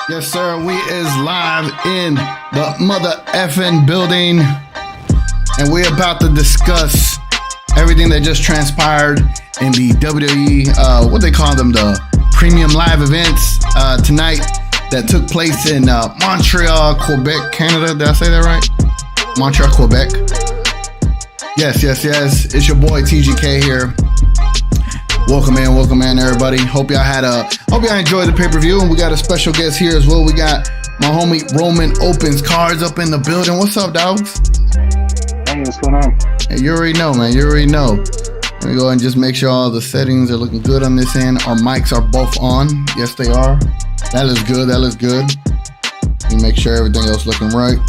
Yes, sir. We is live in the mother effing building, and we're about to discuss everything that just transpired in the WWE, what they call them, the premium live events tonight that took place in Montreal, Quebec, Canada. Did I say that right? Montreal, Quebec. Yes. It's your boy TGK here. Welcome in, everybody. Hope y'all enjoyed the pay-per-view, and we got a special guest here as well. We got my homie Roman Opens Cards up in the building. What's up, dogs? Hey, what's going on? Hey, you already know, man. Let me go ahead and just make sure all the settings are looking good on this end. Our mics are both on. Yes, they are. That looks good. Let me make sure everything else looking right.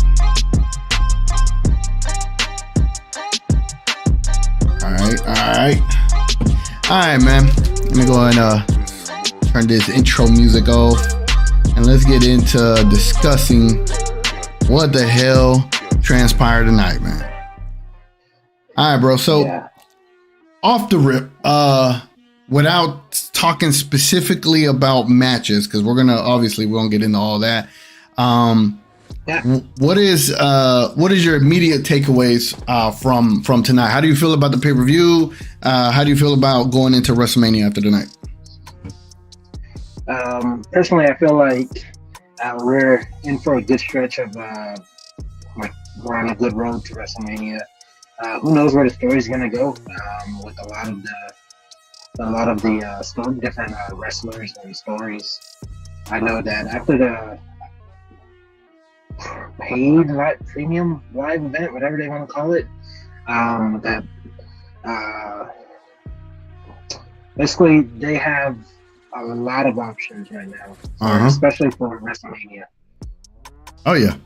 All right, man. Let me go ahead and turn this intro music off, and let's get into discussing what the hell transpired tonight, man. All right, bro. So off the rip, without talking specifically about matches, because we won't get into all that. What is your immediate takeaways from tonight? How do you feel about the pay-per-view? How do you feel about going into WrestleMania after tonight? Personally, I feel like we're in for a good stretch of we're on a good road to WrestleMania. Who knows where the story's gonna go with a lot of the different wrestlers and stories. I know that after the paid premium live event, whatever they want to call it, basically they have a lot of options right now, especially for WrestleMania. Oh yeah,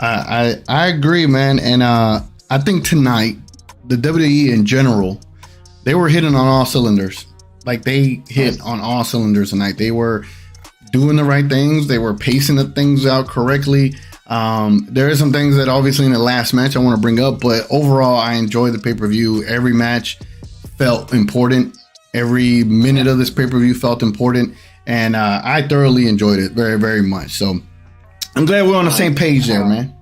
I agree, man, and I think tonight the WWE in general, they were hitting on all cylinders. Like they hit on all cylinders tonight. They were doing the right things. They were pacing the things out correctly. There are some things that obviously in the last match I want to bring up, but overall I enjoyed the pay-per-view. Every match felt important. Every minute of this pay-per-view felt important, and I thoroughly enjoyed it very, very much. So I'm glad we're on the same page there, man.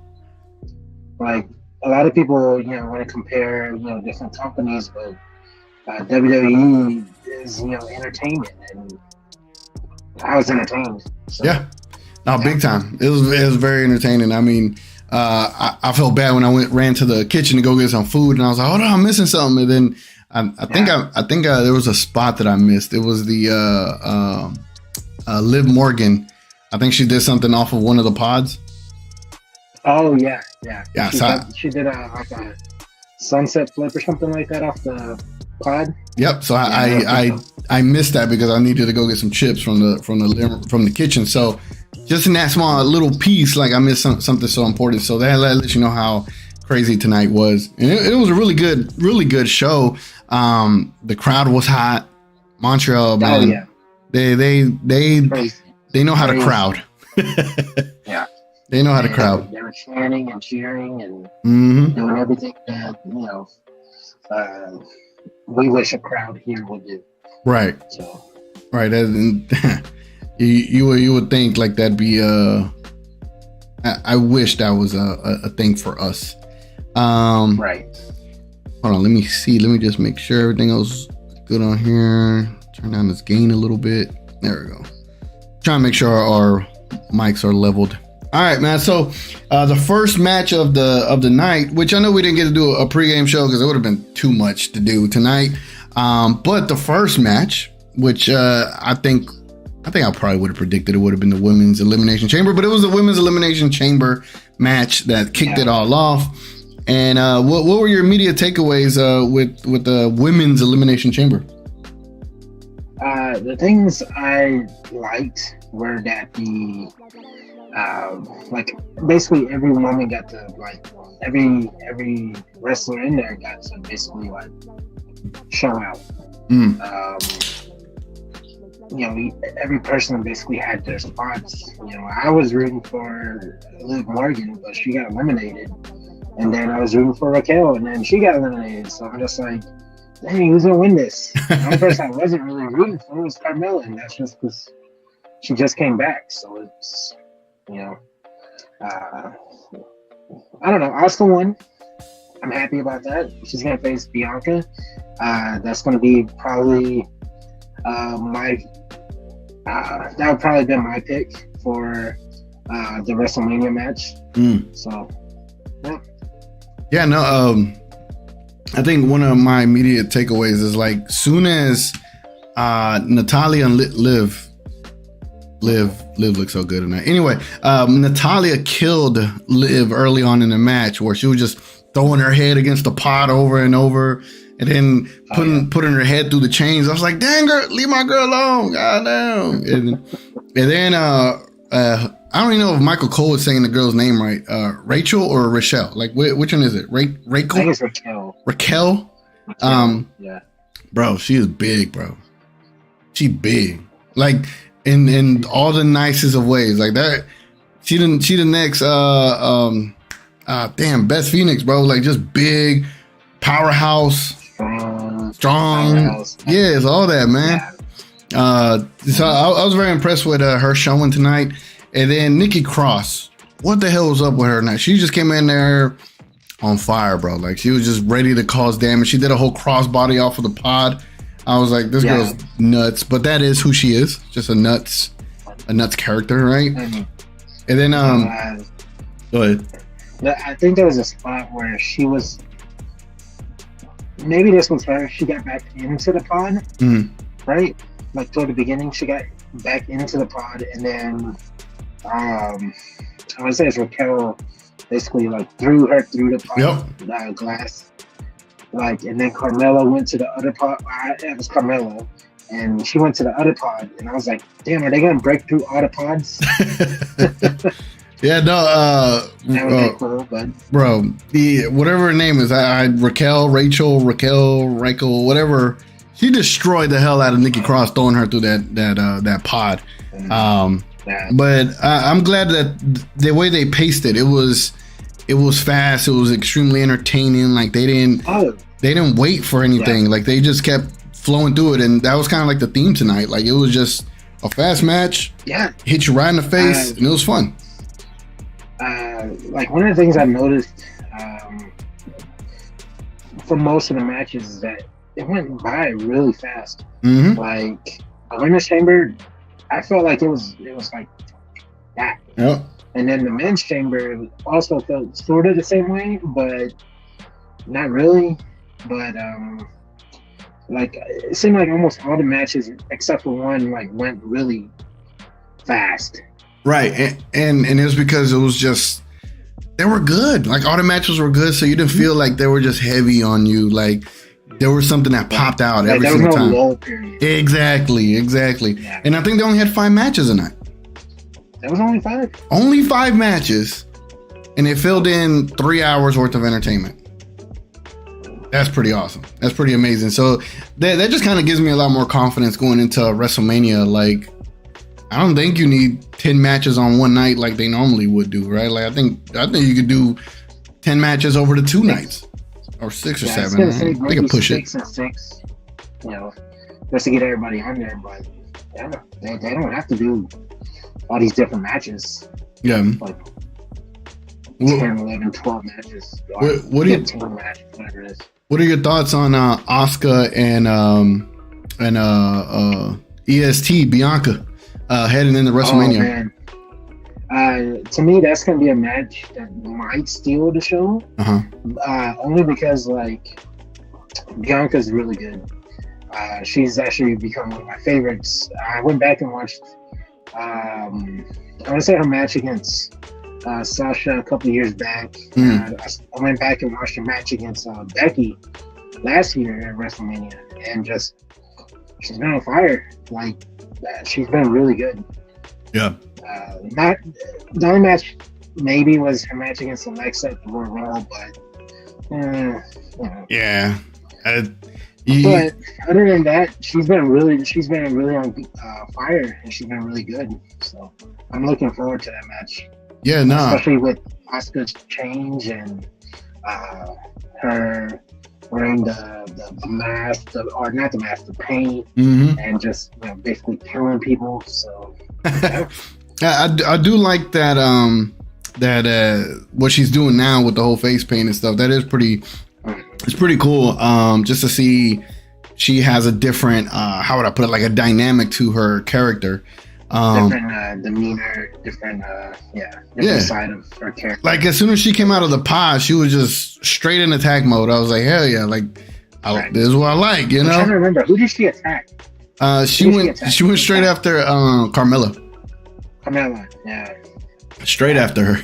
Like a lot of people, want to compare, different companies, but WWE is, entertainment, and I was entertained. So. Yeah. No, big time. It was very entertaining. I mean, I felt bad when I ran to the kitchen to go get some food, and I was like, "Oh no, I'm missing something." And then I think there was a spot that I missed. It was the Liv Morgan. I think she did something off of one of the pods. Oh yeah. She did like a sunset flip or something like that off the pod. Yep. So I missed that because I needed to go get some chips from the kitchen. So just in that small little piece, like I missed something so important. So that lets you know how crazy tonight was, and it was a really good show. The crowd was hot. Montreal, man. Oh, yeah. They know how to crowd. Yeah. They know how to crowd. They were chanting and cheering and doing everything that we wish a crowd here would do. Right. So. Right. And you would think like that'd be I wish that was a thing for us. Right. Hold on. Let me see. Let me just make sure everything else is good on here. Turn down this gain a little bit. There we go. Trying to make sure our mics are leveled. All right, man. So the first match of the night, which I know we didn't get to do a pregame show because it would have been too much to do tonight. But the first match, which I think I probably would have predicted it would have been the Women's Elimination Chamber, but it was the Women's Elimination Chamber match that kicked it all off. And what were your immediate takeaways with the Women's Elimination Chamber? The things I liked were that basically every woman got to every wrestler in there got to basically show out. Every person basically had their spots. I was rooting for Liv Morgan, but she got eliminated, and then I was rooting for Raquel, and then she got eliminated. So I'm just like, dang, who's gonna win this? The only person I wasn't really rooting for was Carmella, and that's just because she just came back, so it's I don't know. Asuka won. I'm happy about that. She's gonna face Bianca. That's gonna be probably my. That would probably be my pick for the WrestleMania match. So, yeah. Yeah, no. I think one of my immediate takeaways is like, soon as Natalia and Liv looks so good in that. Anyway, Natalia killed Liv early on in the match, where she was just throwing her head against the pod over and over, and then putting her head through the chains. I was like, dang, girl, leave my girl alone. God damn. And then I don't even know if Michael Cole is saying the girl's name right. Rachel or Rochelle? Like, which one is it? Rachel? I think it's Raquel. Raquel? Yeah. Bro, she is big, bro. She big. Like, in all the nicest of ways. Like that. She the next Beth Phoenix, bro. Like, just big, powerhouse, strong. Powerhouse. Yeah, it's all that, man. Yeah. So I was very impressed with her showing tonight. And then Nikki Cross, what the hell was up with her now? She just came in there on fire, bro. Like, she was just ready to cause damage. She did a whole crossbody off of the pod. I was like, this girl's nuts. But that is who she is. Just a nuts character, right? And then go ahead. I think there was a spot where she was, maybe this was her. She got back into the pod, right? Like, toward the beginning, she got back into the pod, and then I would say it's Raquel basically like threw her through the pod, glass. Like, and then Carmella went to the other pod. It was Carmella, and she went to the other pod, and I was like, damn, are they gonna break through all the pods? Yeah, no, that would be cool, but bro, whatever her name is, Rachel, whatever. She destroyed the hell out of Nikki Cross, throwing her through that pod. But I'm glad that the way they paced it was fast. It was extremely entertaining. Like, they didn't wait for anything. Yeah. Like, they just kept flowing through it, and that was kind of like the theme tonight. Like, it was just a fast match. Yeah, hit you right in the face, and it was fun. Like, one of the things I've noticed for most of the matches is that it went by really fast. Like, Elimination Chamber, I felt like it was like that. Yep. And then the men's chamber also felt sort of the same way, but not really. But like, it seemed like almost all the matches except for one like went really fast. Right, and it was because it was just, they were good. Like, all the matches were good, so you didn't feel like they were just heavy on you. Like, there was something that popped out every single time. There was no lull period. Exactly. Yeah. And I think they only had 5 matches a night. There was only 5. Only 5 matches, and it filled in 3 hours worth of entertainment. That's pretty awesome. That's pretty amazing. So that just kind of gives me a lot more confidence going into WrestleMania. Like, I don't think you need 10 matches on one night like they normally would do, right? Like, I think you could do 10 matches over the 2 nights, or 6 or 7. They can push 6 and 6, just to get everybody on there. But yeah, they don't have to do all these different matches. Yeah, like 10, 11, 12 matches. What do you? 15 matches, whatever it is. What are your thoughts on Asuka and EST Bianca heading into WrestleMania? Oh, man. To me, that's going to be a match that might steal the show. Only because, like, Bianca's really good. She's actually become one of my favorites. I went back and watched, I want to say her match against Sasha a couple years back. I went back and watched her match against Becky last year at WrestleMania, and just, she's been on fire. Like, she's been really good. Yeah. Not the only match maybe was her match against Alexa at the Royal Rumble, but yeah. But other than that, she's been really on fire, and she's been really good. So I'm looking forward to that match. Yeah, no. Especially with Asuka's change and her wearing the mask, or not the mask, the paint, and just basically killing people. So I do like that. What she's doing now with the whole face paint and stuff. That is pretty. It's pretty cool. Just to see she has a different. How would I put it? Like a dynamic to her character. Different demeanor, different side of her character. Like as soon as she came out of the pod, she was just straight in attack mode. I was like, hell yeah! Like, this is what I like. You know. I'm trying to remember, who did she attack? She went straight after Carmella. Carmella, yeah. Straight after her.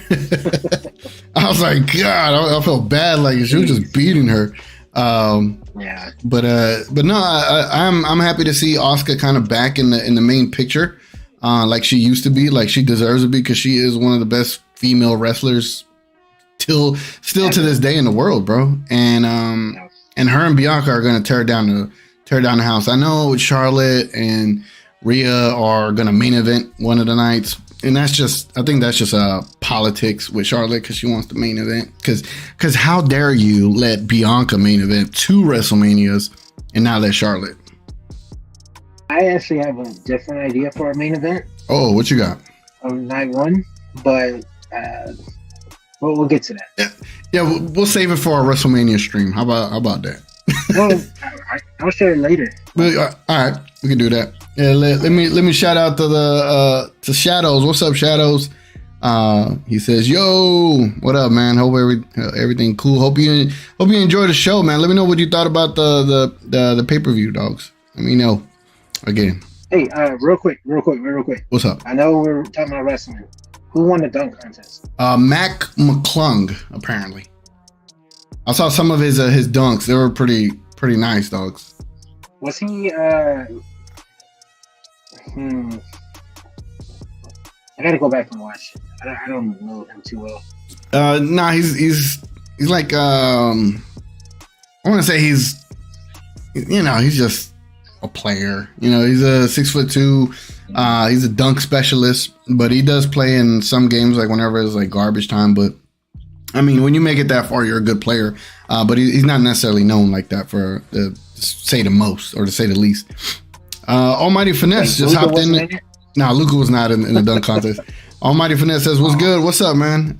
I was like, God, I felt bad. Like she was just beating her. Yeah. But no, I'm happy to see Asuka kind of back in the main picture, like she used to be, like she deserves to be, because she is one of the best female wrestlers still to this day in the world, bro. And her and Bianca are gonna tear down the house. I know Charlotte and Rhea are gonna main event one of the nights. And I think that's just politics with Charlotte, because she wants the main event. Because how dare you let Bianca main event 2 WrestleManias and not let Charlotte? I actually have a different idea for a main event. Oh, what you got? On night 1, but we'll get to that. Yeah, we'll save it for our WrestleMania stream. How about that? Well, I'll share it later. All right, we can do that. Yeah, let me shout out to Shadows. What's up, Shadows? He says, "Yo, what up, man? Hope everything cool. Hope you enjoy the show, man. Let me know what you thought about the pay-per-view, dogs. Let me know again." Hey, real quick. What's up? I know we're talking about wrestling. Who won the dunk contest? Mac McClung, apparently. I saw some of his dunks. They were pretty nice, dogs. Was he? I gotta go back and watch. I don't know him too well. Nah, he's like I want to say he's just a player. You know, he's a 6'2". He's a dunk specialist, but he does play in some games, like whenever it's like garbage time. But I mean, when you make it that far, you're a good player. But he's not necessarily known like that, for to say the most or to say the least. Almighty Finesse just hopped in. Nah, Luka was not in the dunk contest. Almighty Finesse says, "What's good? What's up, man?"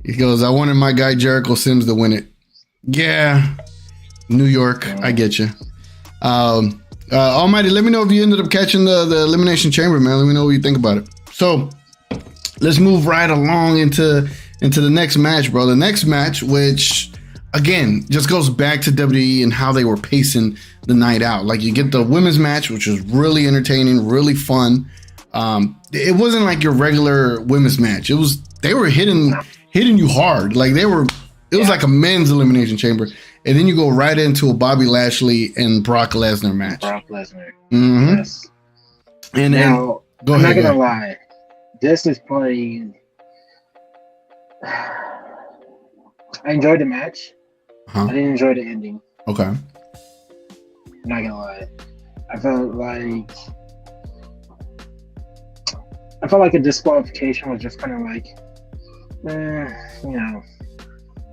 He goes, "I wanted my guy Jericho Sims to win it." Yeah, New York, I get you. Almighty, let me know if you ended up catching the Elimination Chamber, man. Let me know what you think about it. So let's move right along into the next match, bro. The next match, which again just goes back to WWE and how they were pacing the night out. Like, you get the women's match, which was really entertaining, really fun. It wasn't like your regular women's match. They were hitting you hard. Like it was like a men's Elimination Chamber. And then you go right into a Bobby Lashley and Brock Lesnar match. Mm-hmm. Yes. And now, I'm not gonna lie. This is probably. I enjoyed the match. I didn't enjoy the ending. Okay. I'm not gonna lie. I felt like a disqualification was just kind of like,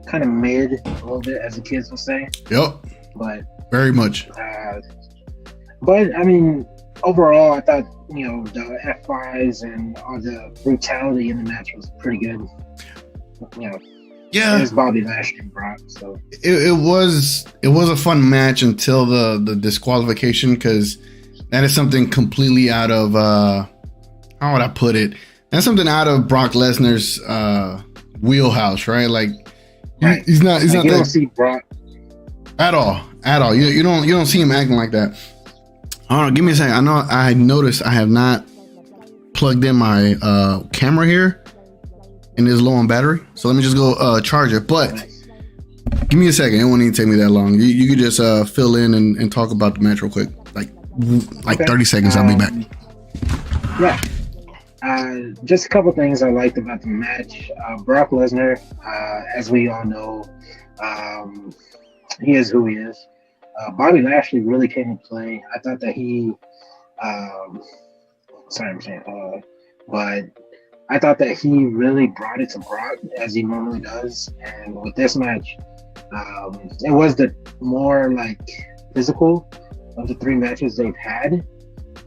kind of mid a little bit, as the kids will say. Yep. But very much. But I mean, overall, I thought the F5s and all the brutality in the match was pretty good. Yeah, it's Bobby Lashley and Brock. So it was a fun match until the disqualification, because that is something completely out of how would I put it? That's something out of Brock Lesnar's wheelhouse, right? Like, right. He's not. You don't see Brock at all. You don't see him acting like that. Hold on, give me a second. I know I noticed I have not plugged in my camera here, and it's low on battery. So let me just go charge it. But give me a second. It won't even take me that long. You could just fill in and talk about the match real quick. Like 30 seconds. I'll be back. Yeah. Just a couple things I liked about the match. Brock Lesnar, as we all know, he is who he is. Bobby Lashley really came to play. I thought that he, but I thought that he really brought it to Brock, as he normally does. And with this match, it was the more like physical of the 3 matches they've had.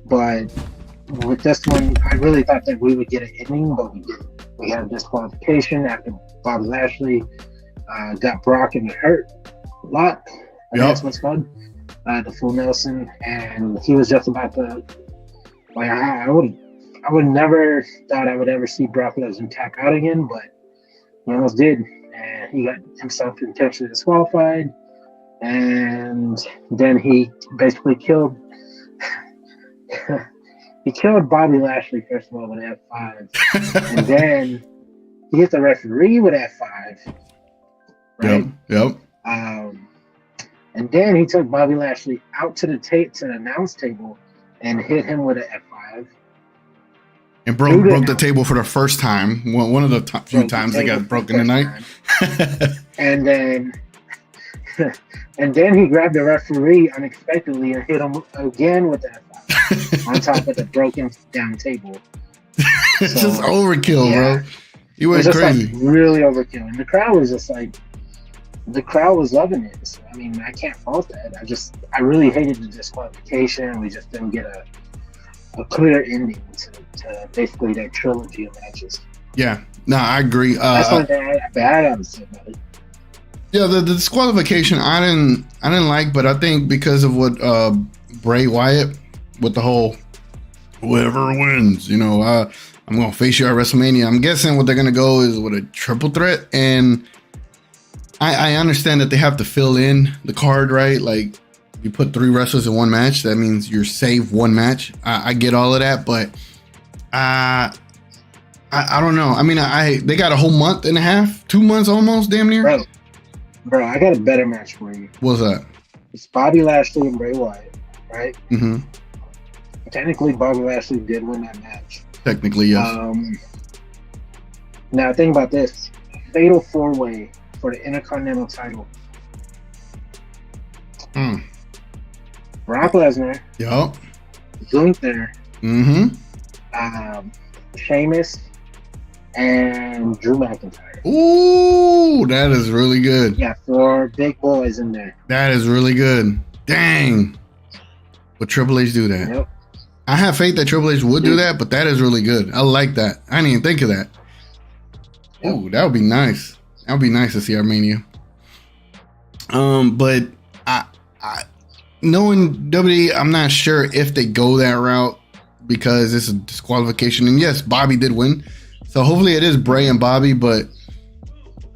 But with this one, I really thought that we would get an ending, but we didn't. We had disqualification after Bobby Lashley got Brock and hurt a lot. That's what's called the full Nelson, and he was just about to. Like I would never thought I would ever see Brock Lesnar tap out again, but he almost did, and he got himself intentionally disqualified, and then he basically killed. He killed Bobby Lashley first of all with F5, and then he hit the referee with F5. Right? Yep. And then he took Bobby Lashley out to the announce table and hit him with an F5. And broke the table for the first time. One of the few times they got broken tonight. And then he grabbed the referee unexpectedly and hit him again with the F5 on top of the broken down table. It's just overkill, bro. He went crazy. Like really overkill. And the crowd was just like, the crowd was loving it. So, I mean, I can't fault that. I really hated the disqualification. We just didn't get a clear ending to basically that trilogy of matches. Yeah, no, I agree. That's one thing I had to say about it. Yeah, the disqualification I didn't like, but I think because of what Bray Wyatt with the whole whoever wins, I'm gonna face you at WrestleMania. I'm guessing what they're gonna go is with a triple threat, and I understand that they have to fill in the card, right? Like you put 3 wrestlers in one match, that means you're saved one match. I get all of that, but I don't know. I mean, they got a whole month and a half, 2 months almost, damn near. Bro, I got a better match for you. What's that? It's Bobby Lashley and Bray Wyatt, right? Mm-hmm. Technically, Bobby Lashley did win that match. Technically, yes. Now, think about this. Fatal 4-way for the Intercontinental title. Brock Lesnar. Yup. Gunther. Mm-hmm. Sheamus. And Drew McIntyre. Ooh, that is really good. Yeah, 4 big boys in there. That is really good. Dang. Would Triple H do that? Yep. I have faith that Triple H would do that, but that is really good. I like that. I didn't even think of that. Yep. Ooh, that would be nice. That would be nice to see Armenia. But I knowing WWE, I'm not sure if they go that route because it's a disqualification. And yes, Bobby did win. So hopefully it is Bray and Bobby, but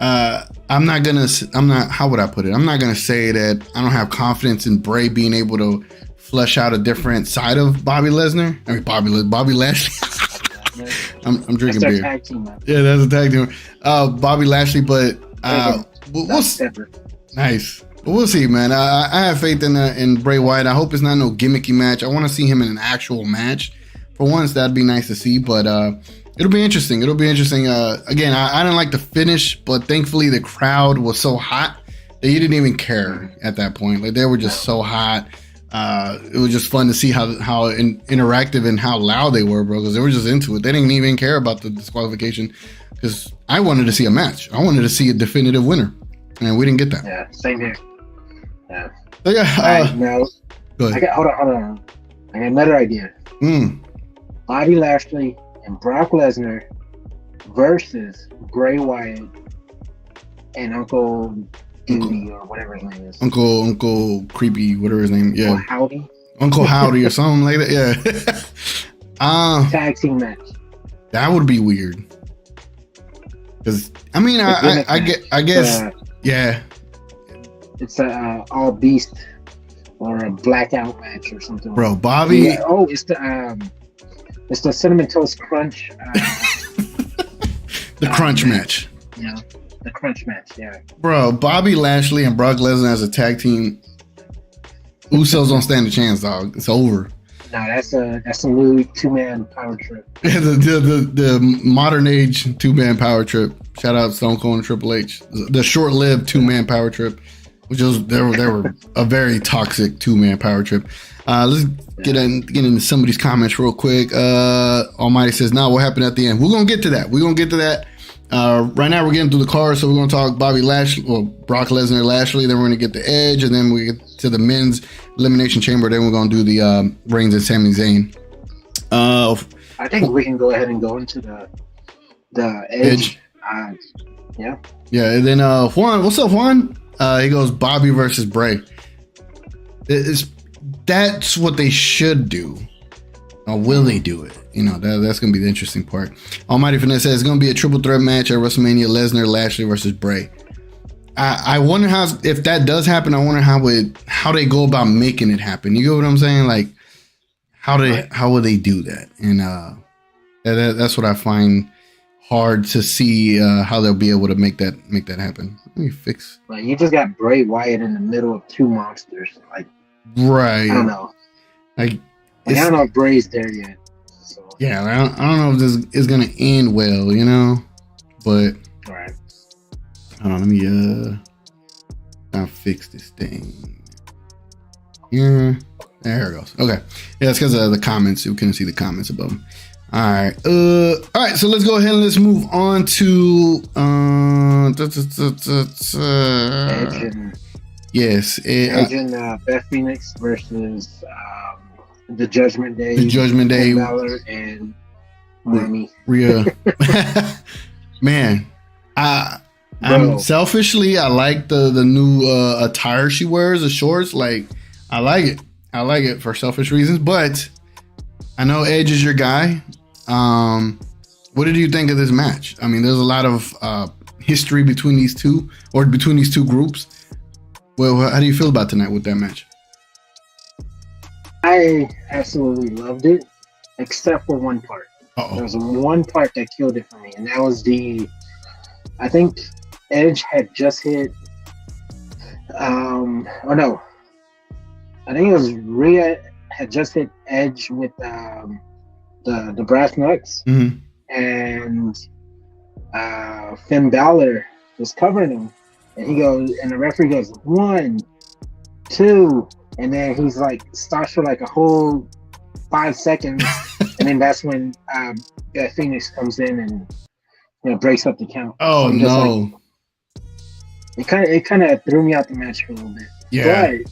how would I put it? I'm not going to say that I don't have confidence in Bray being able to flesh out a different side of Bobby Lesnar. I mean, Bobby Lashley. I'm drinking beer. Tag team, yeah, that's a tag team. Bobby Lashley, but nice. We'll see, man. I have faith in Bray Wyatt. I hope it's not no gimmicky match. I want to see him in an actual match. For once, that'd be nice to see, but it'll be interesting. Again, I didn't like the finish, but thankfully the crowd was so hot that you didn't even care at that point. Like they were just so hot. It was just fun to see how interactive and how loud they were, bro, because they were just into it. They didn't even care about the disqualification because I wanted to see a match. I wanted to see a definitive winner, and we didn't get that. Yeah, same here. Yeah. So yeah. Now, go ahead. Hold on. I got another idea. Bobby Lashley and Brock Lesnar versus Bray Wyatt and Uncle Duty or whatever his name is. Uncle Creepy, whatever his name. Yeah. Uncle Howdy or something like that. Yeah. Tag team match. That would be weird. Because I mean, I guess yeah. It's a all beast or a blackout match or something. Bro, Bobby. Yeah. Oh, it's the cinnamon toast crunch. The crunch match. Yeah. The crunch match, yeah. Bro, Bobby Lashley and Brock Lesnar as a tag team. Usos don't stand a chance, dog. It's over. No, that's a new 2-man power trip. Yeah, the modern age 2-man power trip. Shout out Stone Cold and Triple H. The short-lived 2-man power trip, which was they were a very toxic 2-man power trip. Let's get into some of these comments real quick. Almighty says, "Now what happened at the end?" We're gonna get to that. Right now we're getting through the card, so we're going to talk Brock Lesnar, Lashley, then we're going to get the Edge, and then we get to the men's Elimination Chamber, then we're going to do the Reigns and Sami Zayn. I think we can go ahead and go into the Edge. Yeah. Yeah, and then Juan, what's up, Juan? He goes Bobby versus Bray. That's what they should do. Or will they do it? That's going to be the interesting part. Almighty Finesse says it's going to be a triple threat match at WrestleMania: Lesnar, Lashley versus Bray. I wonder if that does happen. I wonder how they go about making it happen. You get what I'm saying? Like how would they do that? And that's what I find hard to see how they'll be able to make that happen. Let me fix. Like you just got Bray Wyatt in the middle of two monsters. Like right. I don't know. Like I don't know if Bray's there yet. So. Yeah, I don't know if this is gonna end well, but. All right. Hold on, let me I'll fix this thing. Here. There it goes. Okay. Yeah, it's because of the comments. You couldn't see the comments above them. All right. All right, so let's go ahead and let's move on to Edge and Beth Phoenix versus the Judgment Day. The Judgment Day. Finn Balor and Sami. Rhea. Man, I'm selfishly, I like the new attire she wears, the shorts. Like, I like it. I like it for selfish reasons, but I know Edge is your guy. What did you think of this match? I mean, there's a lot of history between these two groups. Well, how do you feel about tonight with that match? I absolutely loved it, except for one part. There was one part that killed it for me, and that was I think Edge had just hit. I think it was Rhea had just hit Edge with the brass knucks, and Finn Balor was covering him, and the referee goes 1, 2, and then he's like stops for like a whole 5 seconds, and then that's when Phoenix comes in and breaks up the count. Oh, so no! It kind of threw me out the match for a little bit. Yeah. But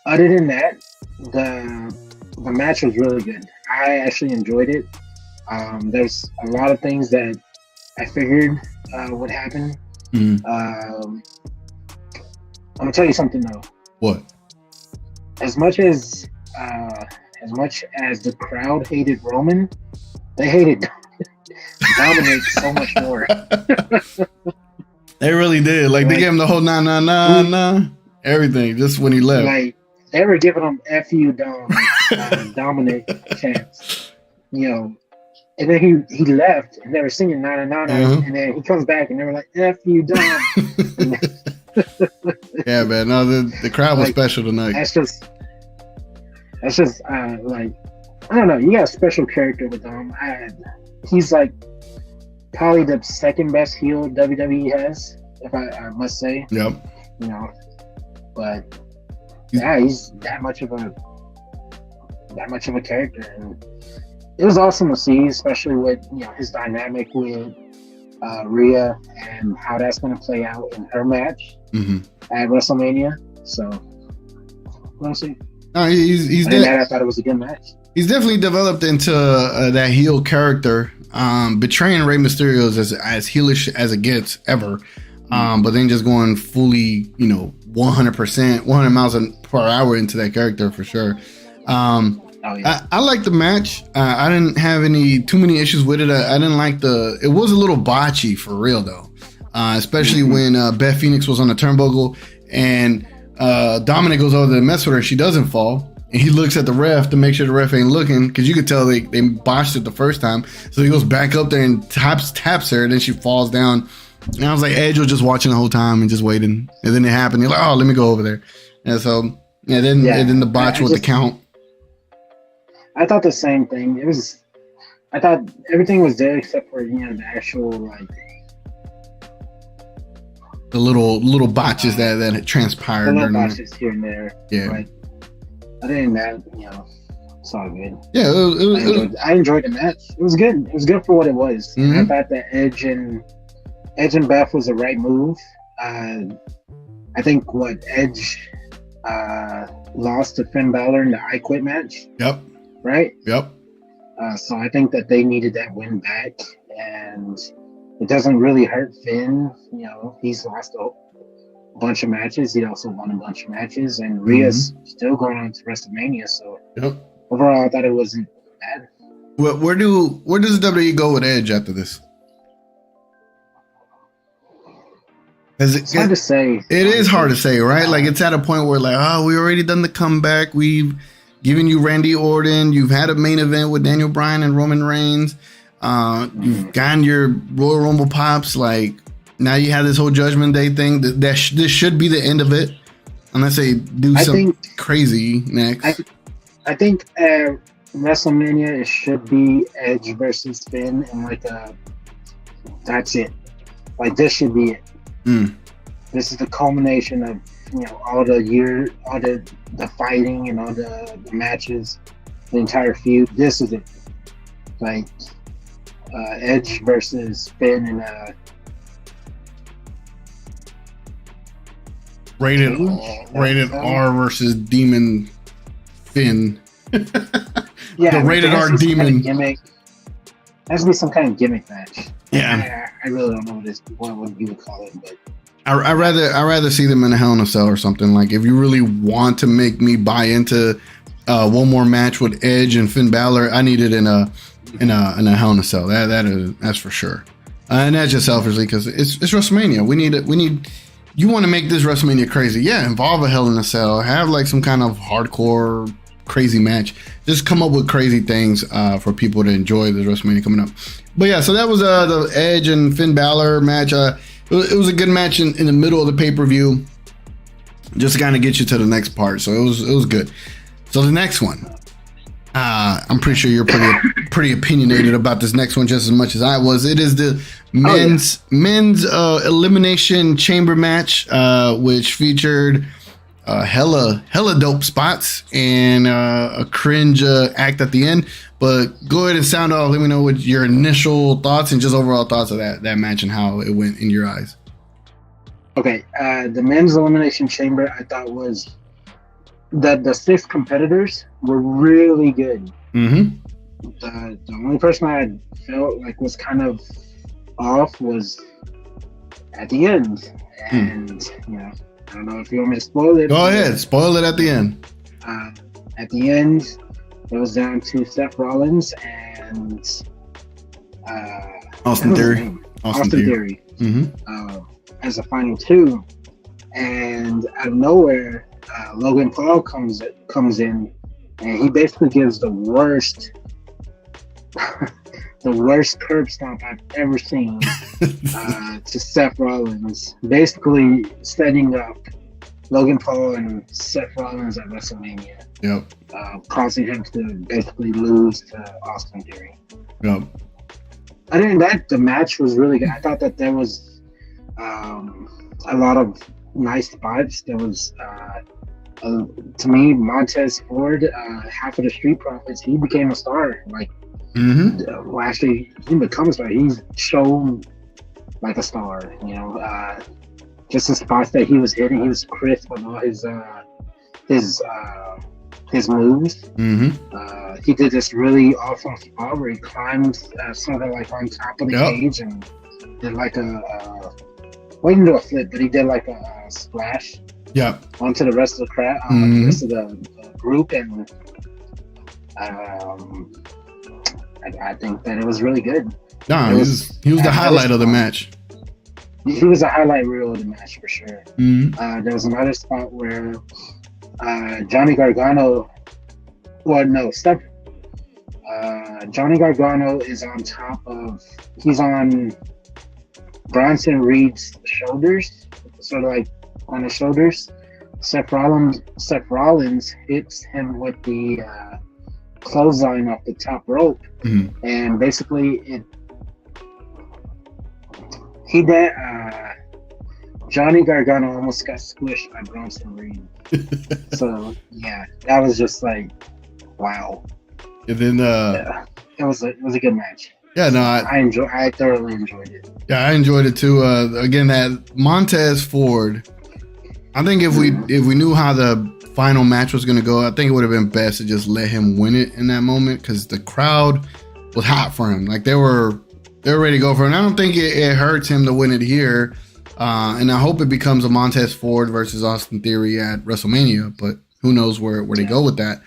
other than that, the match was really good. I actually enjoyed it. There's a lot of things that I figured would happen. I'm gonna tell you something though. What? As much as the crowd hated Roman, they hated Dominic so much more. They really did. Like, they gave him the whole nah, everything just when he left. Like, they were giving him F you Dom, Dominic chance, and then he left and they were singing nah, and then he comes back and they were like F you Dom. Yeah, man. No, the crowd was special tonight. That's just like, I don't know. You got a special character with Dom. He's like probably the second best heel WWE has, if I must say. Yep. But yeah, he's that much of a character, and it was awesome to see, especially with his dynamic with Rhea and how that's going to play out in her match at WrestleMania. So we'll see. No, he's I thought it was a good match. He's definitely developed into that heel character, betraying Rey Mysterio as heelish as it gets ever, but then just going fully, 100%, 100 miles per hour into that character for sure. I like the match. I didn't have too many issues with it. I didn't like it was a little botchy for real though, especially when Beth Phoenix was on the turnbuckle and Dominic goes over to mess with her. She doesn't fall. And he looks at the ref to make sure the ref ain't looking, because you could tell they botched it the first time. So he goes back up there and taps her, and then she falls down. And I was like, Edge was just watching the whole time and just waiting. And then it happened. He's like, oh, let me go over there. And so, and then the botch with the count. I thought the same thing. I thought everything was there except for the actual the little botches that had transpired. The little botches here and there. Yeah. But other than that, it's all good. Yeah, I enjoyed the match. It was good. It was good for what it was. I thought that Edge and Beth was the right move. I think Edge lost to Finn Balor in the I Quit match. Yep. Right? Yep. So I think that they needed that win back, and it doesn't really hurt Finn. He's lost a bunch of matches. He also won a bunch of matches, and Rhea's still going on to WrestleMania. So overall, I thought it wasn't bad. Where does WWE go with Edge after this? It's hard to say. It is hard to say, right? Like, it's at a point where, like, we already done the comeback. We've given you Randy Orton. You've had a main event with Daniel Bryan and Roman Reigns. You've gotten your Royal Rumble pops. Like, now you have this whole Judgment Day thing. This should be the end of it, unless they do something crazy next. I think WrestleMania, it should be Edge versus Finn, and that's it. Like, this should be it. This is the culmination of all the fighting and all the matches, the entire feud. This is it. Like Edge versus Finn and rated R versus Demon Finn. Yeah, the rated R Demon. Gimmick. There has to be some kind of gimmick match. Yeah, I really don't know what you would call it, but I rather see them in a Hell in a Cell or something. Like, if you really want to make me buy into one more match with Edge and Finn Balor, I need it in a Hell in a Cell. That's for sure. And that's just selfishly because it's WrestleMania. We need. You want to make this WrestleMania crazy? Yeah, involve a Hell in a Cell. Have like some kind of hardcore crazy match. Just come up with crazy things for people to enjoy this WrestleMania coming up. But yeah, so that was the Edge and Finn Balor match. It was a good match in the middle of the pay-per-view, just to kind of get you to the next part. So it was good. So the next one, I'm pretty sure you're pretty opinionated about this next one just as much as I was. It is the men's Elimination Chamber match, which featured hella dope spots and a cringe act at the end. But go ahead and sound off. Let me know what your initial thoughts and just overall thoughts of that match and how it went in your eyes. Okay, the men's Elimination Chamber, I thought was that the 6 competitors were really good. The only person I felt like was kind of off was at the end, and I don't know if you want me to spoil it. Go ahead, spoil it at the end. At the end, it was down to Seth Rollins and Austin Theory. Austin Theory. As a final 2, and out of nowhere, Logan Paul comes in, and he basically gives the worst curb stomp I've ever seen to Seth Rollins, basically setting up Logan Paul and Seth Rollins at WrestleMania. Yep. Causing him to basically lose to Austin Theory. Yep. Other than that, the match was really good. I thought that there was a lot of nice spots. There was, to me, Montez Ford, half of the Street Profits, he became a star. Like, well, actually, he becomes a star. He's shown like a star, just the spots that he was hitting. He was crisp on all his moves. He did this really awesome spot where he climbed sort of like on top of the cage and did like he didn't do a flip, but he did like a splash onto the rest of the crowd, the rest of the group, and I think that it was really good. No, he was the highlight of the match. He was a highlight reel of the match for sure. There was another spot where Johnny Gargano, Johnny Gargano is on top of, he's on Bronson Reed's shoulders, sort of like on his shoulders. Seth Rollins hits him with the clothesline off the top rope, and basically Johnny Gargano almost got squished by Bronson Reed. So yeah, that was just like, wow. And then it was a good match. Yeah, no, I thoroughly enjoyed it. Yeah, I enjoyed it too. Again, that Montez Ford. I think if we knew how the final match was going to go. I think it would have been best to just let him win it in that moment because the crowd was hot for him. Like they were ready to go for it. And I don't think it hurts him to win it here. And I hope it becomes a Montez Ford versus Austin Theory at WrestleMania, but who knows where they go with that.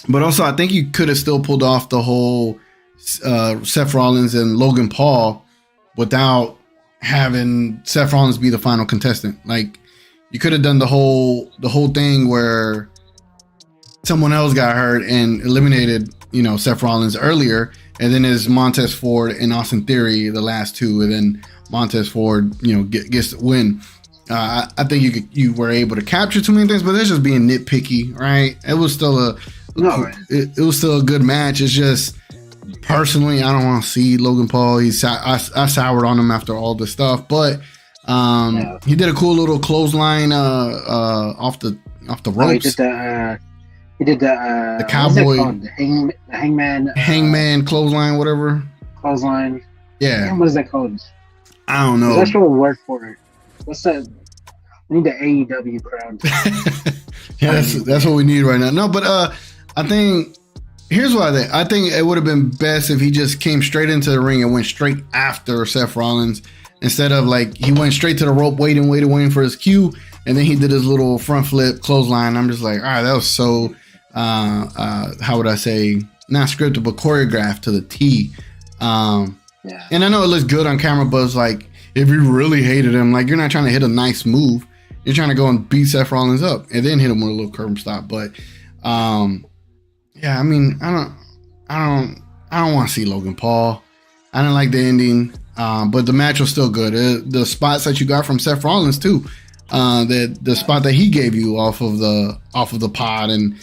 But also, I think you could have still pulled off the whole Seth Rollins and Logan Paul without having Seth Rollins be the final contestant. Like you could have done the whole thing where someone else got hurt and eliminated, Seth Rollins earlier, and then is Montez Ford and Austin Theory the last two, and then Montez Ford, gets the win. I think you were able to capture too many things, but that's just being nitpicky, right? It was still it was still a good match. It's just personally, I don't want to see Logan Paul. I soured on him after all this stuff, but he did a cool little clothesline off the ropes. He did the cowboy, the hangman clothesline, whatever. Clothesline. Yeah. What is that called? I don't know. There's actual word for it. What's that? We need the AEW crowd. Yeah, that's what we need right now. No, but I think here's what I think. I think it would have been best if he just came straight into the ring and went straight after Seth Rollins instead of like he went straight to the rope, waiting for his cue, and then he did his little front flip clothesline. I'm just like, all right, that was so how would I say, not scripted but choreographed to the T. Yeah. And I know it looks good on camera, but it's like if you really hated him, like you're not trying to hit a nice move. You're trying to go and beat Seth Rollins up and then hit him with a little curb stop. But yeah, I mean, I don't want to see Logan Paul. I didn't like the ending, but the match was still good. The spots that you got from Seth Rollins too, the spot that he gave you off of the pod and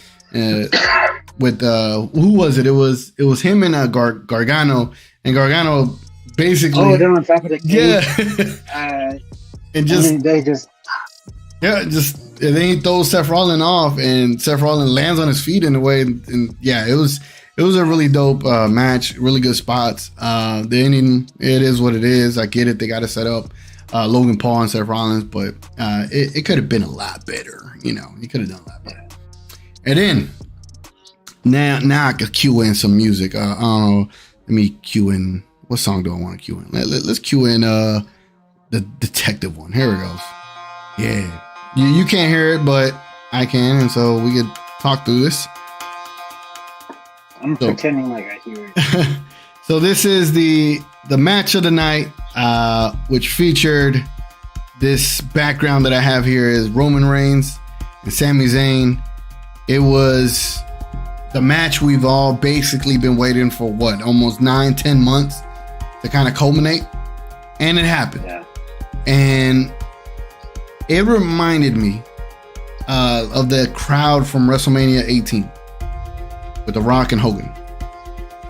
with who was it? It was him and Gargano, and Gargano basically they're on top of the cage. Yeah, and and then he throws Seth Rollins off, and Seth Rollins lands on his feet in a way, and yeah, it was a really dope match, really good spots. The ending, it is what it is. I get it, they got to set up Logan Paul and Seth Rollins, but it could have been a lot better. You could have done a lot better. And then now I could cue in some music. I don't know. Let me cue in. What song do I want to cue in? Let's cue in the detective one. Here it goes. Yeah. You can't hear it, but I can, and so we could talk through this. I'm pretending like I hear it. So this is the match of the night, which featured this background that I have here is Roman Reigns and Sami Zayn. It was the match we've all basically been waiting for, almost 9-10 months to kind of culminate, and it happened. Yeah. And it reminded me of the crowd from WrestleMania 18 with The Rock and Hogan.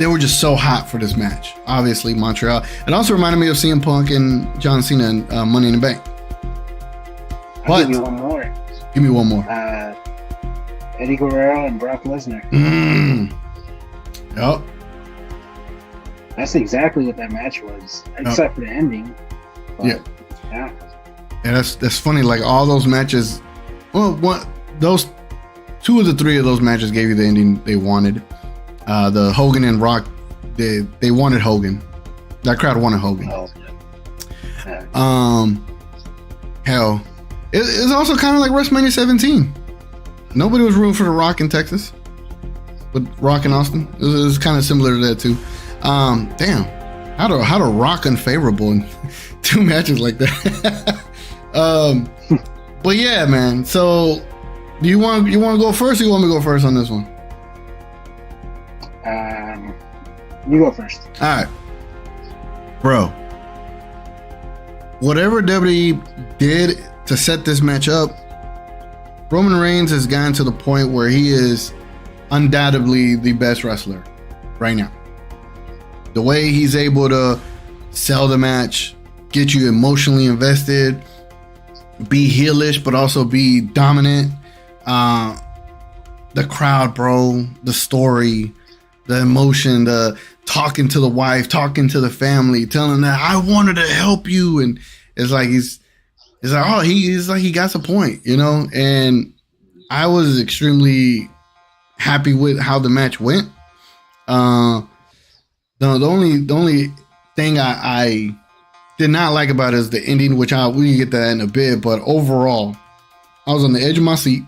They were just so hot for this match. Obviously, Montreal. It also reminded me of CM Punk and John Cena and Money in the Bank. I'll give you one more. Give me one more. Eddie Guerrero and Brock Lesnar. Yep. That's exactly what that match was, except for the ending. But, yeah. And that's funny. Like all those matches, those 2 of the 3 of those matches gave you the ending they wanted. The Hogan and Rock, they wanted Hogan. That crowd wanted Hogan. Oh, yeah. Hell, it's also kind of like WrestleMania 17. Nobody was rooting for The Rock in Texas, with Rock and Austin. It was kind of similar to that too. Damn, how to Rock unfavorable in 2 matches like that. But yeah, man. So, do you want to go first, or you want me to go first on this one? You go first. All right, bro. Whatever WWE did to set this match up, Roman Reigns has gotten to the point where he is undoubtedly the best wrestler right now. The way he's able to sell the match, get you emotionally invested, be heelish, but also be dominant. The crowd, bro, the story, the emotion, the talking to the wife, talking to the family, telling that I wanted to help you. And it's like it's like, oh, he's like, he got a point, you know? And I was extremely happy with how the match went. The only thing I did not like about it is the ending, which we can get that in a bit. But overall, I was on the edge of my seat.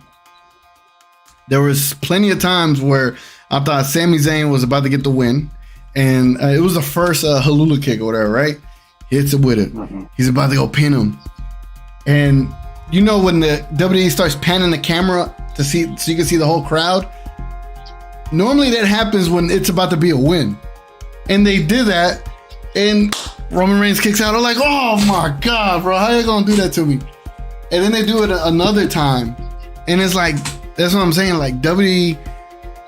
There was plenty of times where I thought Sami Zayn was about to get the win. And it was the first Halula kick or whatever, right? Hits it with it. He's about to go pin him. And you know when the WWE starts panning the camera to see, so you can see the whole crowd? Normally that happens when it's about to be a win. And they did that, and Roman Reigns kicks out. I'm like, oh my God, bro, how you gonna do that to me? And then they do it another time. And it's like, that's what I'm saying. Like WWE,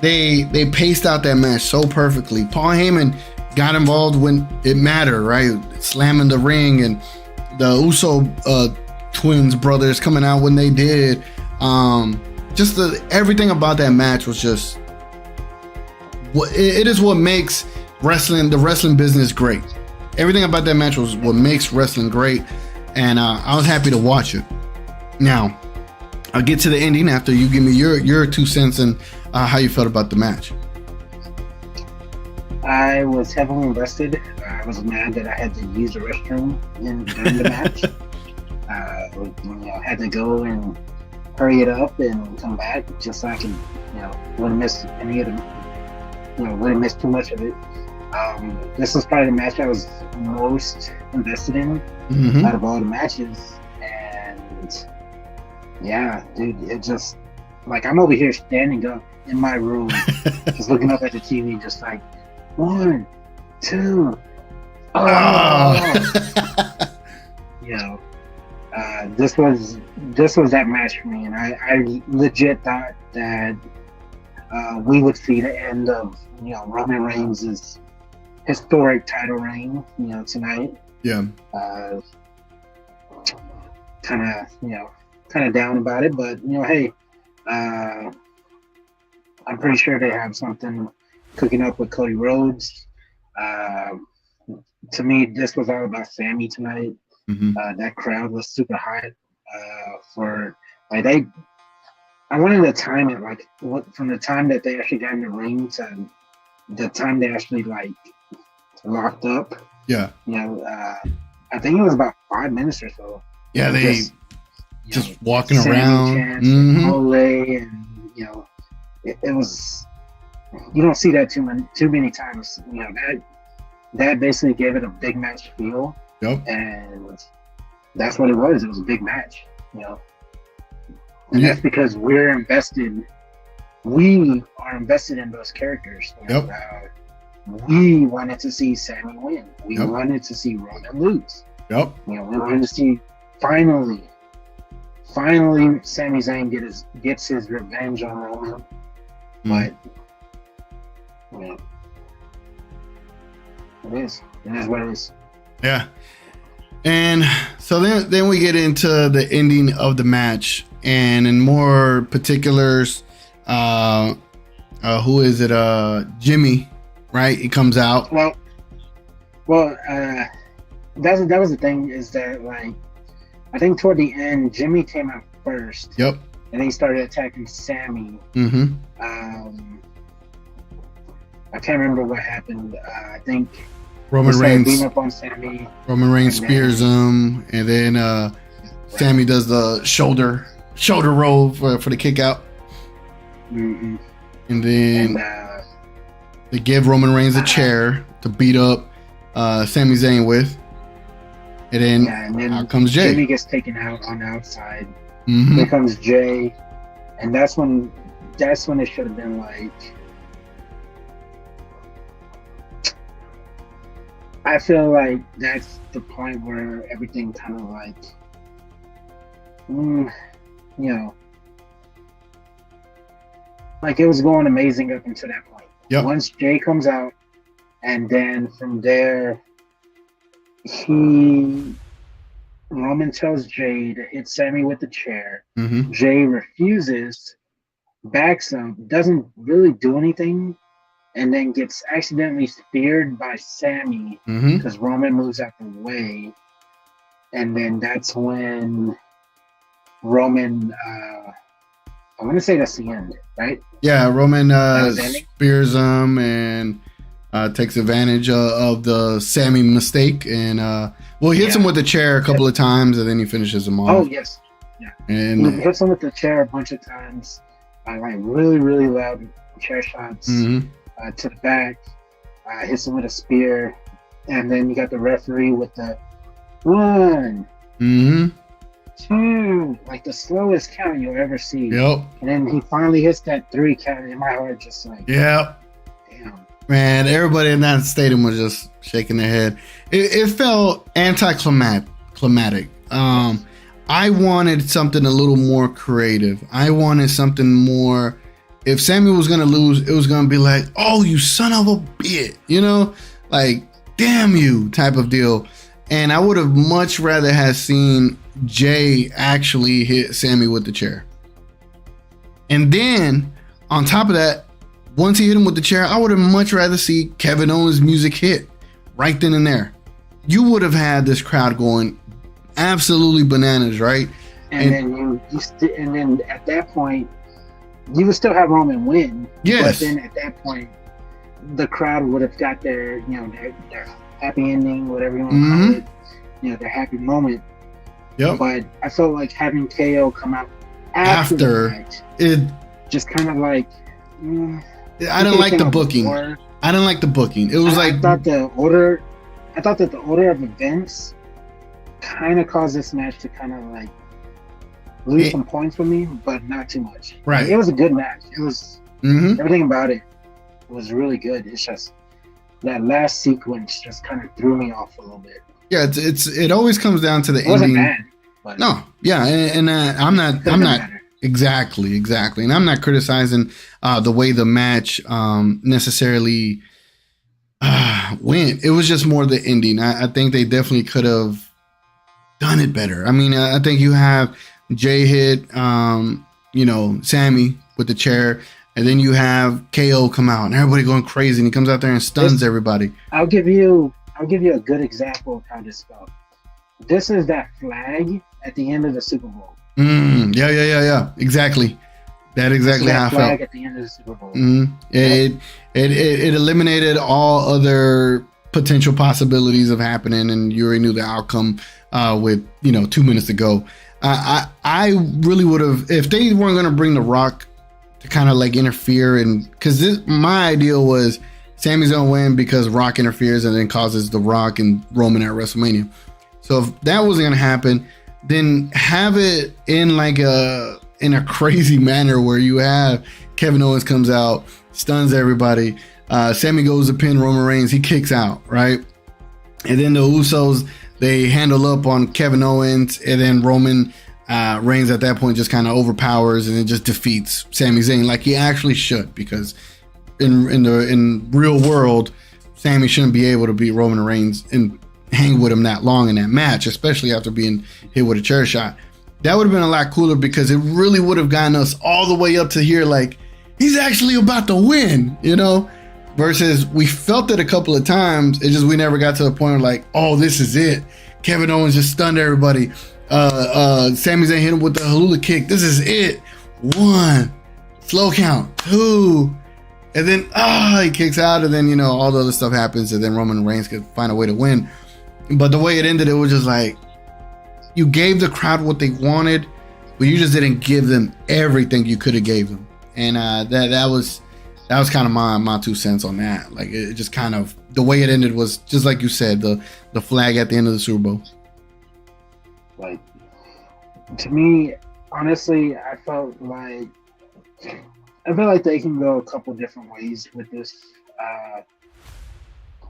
they paced out that match so perfectly. Paul Heyman got involved when it mattered, right? Slamming the ring, and the Uso twins brothers coming out when they did. Just everything about that match was just, it is what makes the wrestling business great. Everything about that match was what makes wrestling great, and I was happy to watch it. Now, I'll get to the ending after you give me your 2 cents and how you felt about the match. I was heavily invested. I was mad that I had to use the restroom during the match. Had to go and hurry it up and come back just so I could, wouldn't miss any of them. Wouldn't miss too much of it. This was probably the match I was most invested in out of all the matches. And yeah, dude, it just, like, I'm over here standing up in my room, just looking up at the TV, just like, 1, 2, this was that match for me, and I legit thought that we would see the end of Roman Reigns' historic title reign tonight. Yeah. Kind of down about it, but hey, I'm pretty sure they have something cooking up with Cody Rhodes. To me, this was all about Sami tonight. That crowd was super hot I wanted to time it, like, from the time that they actually got in the ring to the time they actually, like, locked up. Yeah. I think it was about 5 minutes or so. Yeah, they just walking around. And it was, you don't see that too many times. That basically gave it a big match feel. Yep. And that's what it was. It was a big match, And that's because we are invested in those characters. Yep. We wanted to see Sami win. We wanted to see Roman lose. Yep. We wanted to see finally Sami Zayn gets his revenge on Roman. But it is what it is. Yeah. And so then we get into the ending of the match, and in more particulars, who is it? Jimmy, right? He comes out. Well, that was the thing, is that, like, I think toward the end, Jimmy came out first. Yep. And then he started attacking Sami. I can't remember what happened. I think Roman Reigns beating up on Sami. Roman Reigns spears him, and then Sami does the shoulder roll for the kick out. And then they give Roman Reigns a chair to beat up Sami Zayn with. And then out comes Jay. Jimmy gets taken out on the outside. Here comes Jay, and that's when it should have been like. I feel like that's the point where everything kind of like, like, it was going amazing up until that point. Yep. Once Jay comes out, and then from there, Roman tells Jay to hit Sami with the chair. Jay refuses, backs him, doesn't really do anything, and then gets accidentally speared by Sami because Roman moves out the way. And then that's when Roman, I want to say that's the end, right? Yeah, Roman spears him and takes advantage of the Sami mistake. And, he hits him with the chair a couple of times, and then he finishes him off. Oh, yes. Yeah. And he hits him with the chair a bunch of times. Like really, really loud chair shots to the back. Hits him with a spear. And then you got the referee with the 1, 2, like the slowest count you'll ever see. Yep. And then he finally hits that 3 count, and my heart just like, yep. Damn. Man, everybody in that stadium was just shaking their head. It felt anticlimactic. I wanted something a little more creative. I wanted something more. If Sami was going to lose, it was going to be like, oh, you son of a bitch, like, damn you type of deal. And I would have much rather have seen Jay actually hit Sami with the chair. And then on top of that, once he hit him with the chair, I would have much rather see Kevin Owens' music hit right then and there. You would have had this crowd going absolutely bananas, right? And then and then at that point, you would still have Roman win. Yes. But then at that point, the crowd would have got their happy ending, whatever you want to call it, their happy moment. Yep. But I felt like having KO come out after the match, it just kind of like. I didn't like the booking. I didn't like the booking. It was I thought that the order of events kind of caused this match to kind of like lose some points for me, but not too much. Right. Like, it was a good match. It was everything about it was really good. It's just that last sequence just kind of threw me off a little bit. Yeah, it always comes down to the ending. Wasn't bad. But no, yeah, and I'm not exactly, and I'm not criticizing the way the match necessarily went. It was just more the ending. I think they definitely could have done it better. I mean, I think you have Jay hit, Sami with the chair, and then you have KO come out and everybody going crazy, and he comes out there and stuns everybody. I'll give you a good example of how this felt. This is that flag at the end of the Super Bowl. Yeah. Exactly. That's exactly how I felt. Flag at the end of the Super Bowl. It eliminated all other potential possibilities of happening, and you already knew the outcome with 2 minutes to go. I really would have, if they weren't going to bring The Rock to kind of like interfere, and because my idea was Sami's going to win because Rock interferes and then causes The Rock and Roman at WrestleMania. So if that wasn't going to happen, then have it in in a crazy manner where you have Kevin Owens comes out, stuns everybody. Sami goes to pin Roman Reigns. He kicks out, right? And then the Usos, they handle up on Kevin Owens, and then Roman Reigns at that point just kind of overpowers and then just defeats Sami Zayn like he actually should, because in real world, Sami shouldn't be able to beat Roman Reigns and hang with him that long in that match, especially after being hit with a chair shot. That would have been a lot cooler, because it really would have gotten us all the way up to here like he's actually about to win, versus we felt it a couple of times. It's just we never got to the point of like, oh, this is it. Kevin Owens just stunned everybody. Sami Zayn hit him with the Hallelujah kick. This is it. 1, slow count, 2, and then he kicks out, and then all the other stuff happens, and then Roman Reigns could find a way to win. But the way it ended, it was just like you gave the crowd what they wanted, but you just didn't give them everything you could have gave them. And that was kind of my 2 cents on that. Like, it just kind of, the way it ended was just like you said, the flag at the end of the Super Bowl. Like, to me, honestly, I felt like they can go a couple different ways with this.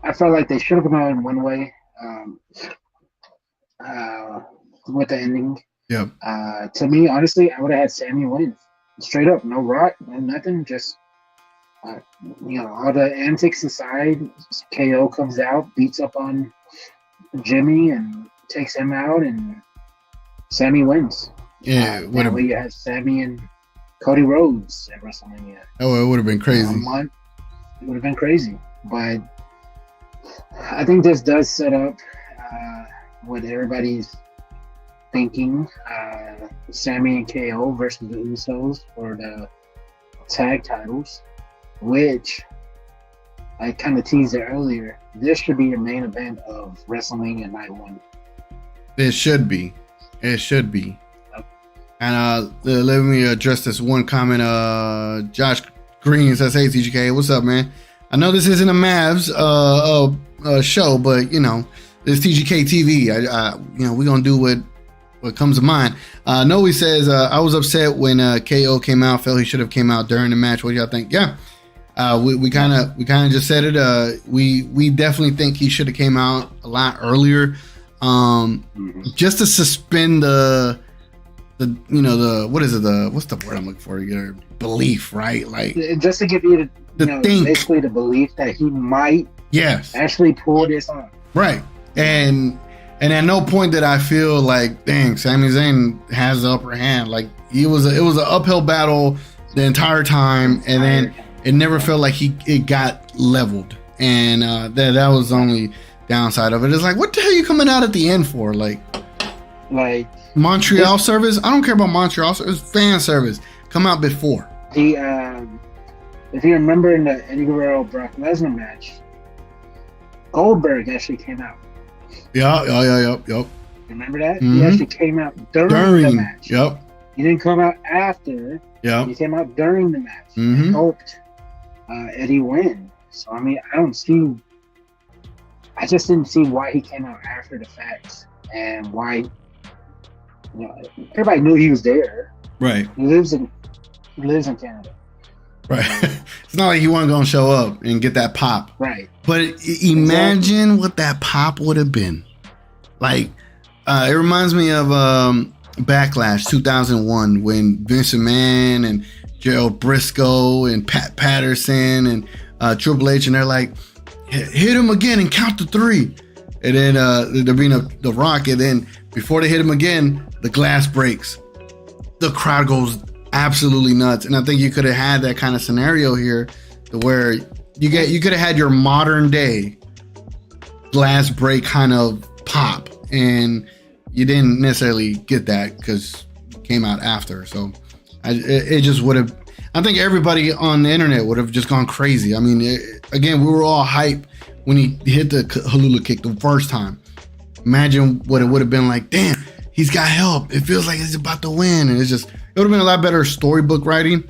I felt like they should have gone one way with the ending. Yeah. To me, honestly, I would have had Sami win. Straight up, no Rock, no nothing, just all the antics aside, KO comes out, beats up on Jimmy and takes him out, and Sami wins. Yeah, that way you have Sami and Cody Rhodes at WrestleMania. Oh, it would have been crazy. It would have been crazy, but I think this does set up what everybody's thinking Sami and KO versus the Usos for the tag titles, which I kind of teased it earlier. This should be your main event of WrestleMania Night 1. It should be. It should be. And let me address this one comment. Josh Green says, "Hey TGK, what's up, man? I know this isn't a Mavs show, but you know, this TGK TV. We're gonna do what comes to mind." Noe says, "I was upset when KO came out. Felt he should have came out during the match. What do y'all think?" Yeah, we kind of just said it. We definitely think he should have came out a lot earlier, just to suspend what's the word I'm looking for? Your belief, right? Like just to give you basically the belief that he might actually pull this off. Right. And at no point did I feel like, dang, Sami Zayn has the upper hand. Like it was an uphill battle the entire time, and then it never felt like it got leveled. And that was the only downside of it. It's like, what the hell are you coming out at the end for? Like Montreal service? I don't care about Montreal service. Fan service. Come out before. If you remember in the Eddie Guerrero Brock Lesnar match, Goldberg actually came out. Yep. Remember that? Mm-hmm. He actually came out during the match. Yep. He didn't come out after. Yep. He came out during the match. Mm-hmm. And helped Eddie win. So I mean, I just didn't see why he came out after the fact, and why. Everybody knew he was there. Right. He lives in Canada. Right. It's not like he wasn't going to show up and get that pop. Right. But imagine what that pop would have been. Like, it reminds me of Backlash 2001 when Vince McMahon and Gerald Briscoe and Pat Patterson and Triple H, and they're like, hit him again and count to 3. And then there being the Rock, and then before they hit him again, the glass breaks. The crowd goes absolutely nuts. And I think you could have had that kind of scenario here to where you could have had your modern day glass break kind of pop, and you didn't necessarily get that because it came out after. So it just would have, I think everybody on the internet would have just gone crazy. I mean, again, we were all hype when he hit the Halula kick the first time. Imagine what it would have been like. Damn, he's got help. It feels like he's about to win, and it would have been a lot better storybook writing.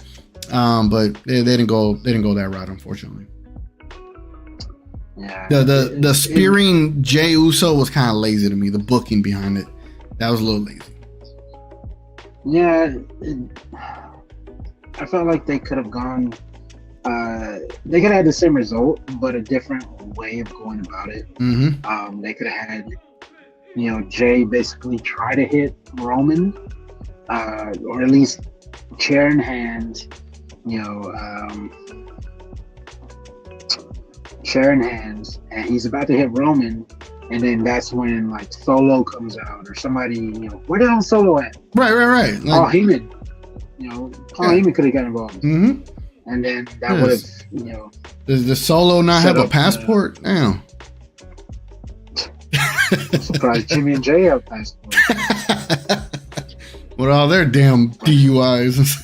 But they didn't go that route, unfortunately. Yeah. The spearing Jey Uso was kind of lazy to me. The booking behind it, that was a little lazy. Yeah, I felt like they could have gone. They could have had the same result, but a different way of going about it. Mm-hmm. They could have had, Jay basically try to hit Roman, or at least chair in hand, chair in hands, and he's about to hit Roman, and then that's when like Solo comes out or somebody, where the hell Solo at? Right. Like, Paul Heyman, Paul Heyman could have got involved. Mm-hmm. And then that would have, Does the Solo not have a passport? Damn. I'm surprised Jimmy and Jay have passports. With all their damn DUIs.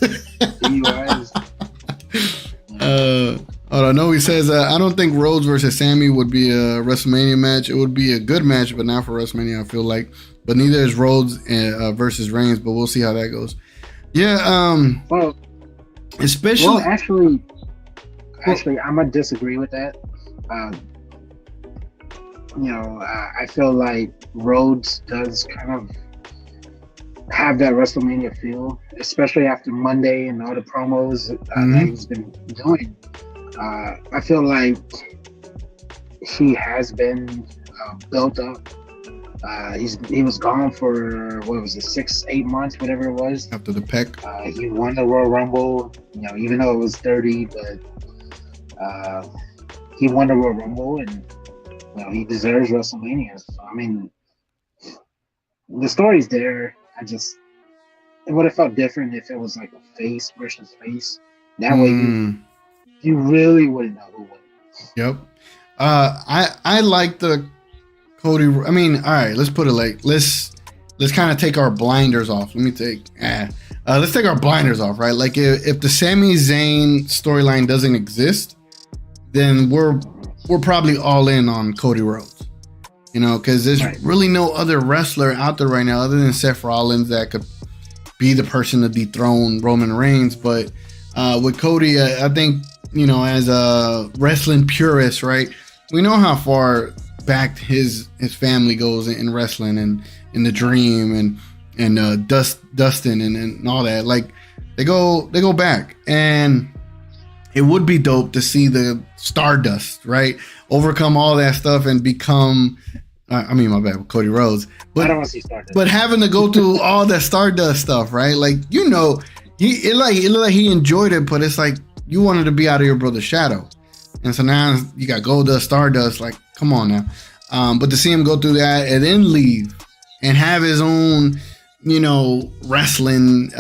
I don't know. He says, I don't think Rhodes versus Sami would be a WrestleMania match. It would be a good match, but not for WrestleMania, I feel like. But neither is Rhodes versus Reigns, but we'll see how that goes. Yeah. Well, especially. Well, actually, I'm gonna disagree with that. I feel like Rhodes does kind of have that WrestleMania feel, especially after Monday and all the promos that he's been doing. I feel like he has been built up. He was gone for 6-8 months, whatever it was. After the peck, he won the Royal Rumble. Even though it was 30, but he won the Royal Rumble, and he deserves WrestleMania. So, I mean, the story's there. It would have felt different if it was like a face versus face. That way, you really wouldn't know who won. Yep. I like the Cody. I mean, all right. Let's put it like let's let's kind of take our blinders off. Let's take our blinders off, right? Like if the Sami Zayn storyline doesn't exist, then we're probably all in on Cody Rhodes, you know, because there's really no other wrestler out there right now other than Seth Rollins that could be the person to dethrone Roman Reigns. But with Cody, I think, you know, as a wrestling purist, right, we know how far back his family goes in wrestling and in the Dream and Dustin and all that. Like they go back, and it would be dope to see the Stardust, right, overcome all that stuff and become my bad, Cody Rhodes. But I don't want to see Stardust. But having to go through all that Stardust stuff, right? Like, you know, it looked like he enjoyed it, but it's like you wanted to be out of your brother's shadow. And so now you got Goldust, Stardust, like, come on now. But to see him go through that and then leave and have his own, you know, wrestling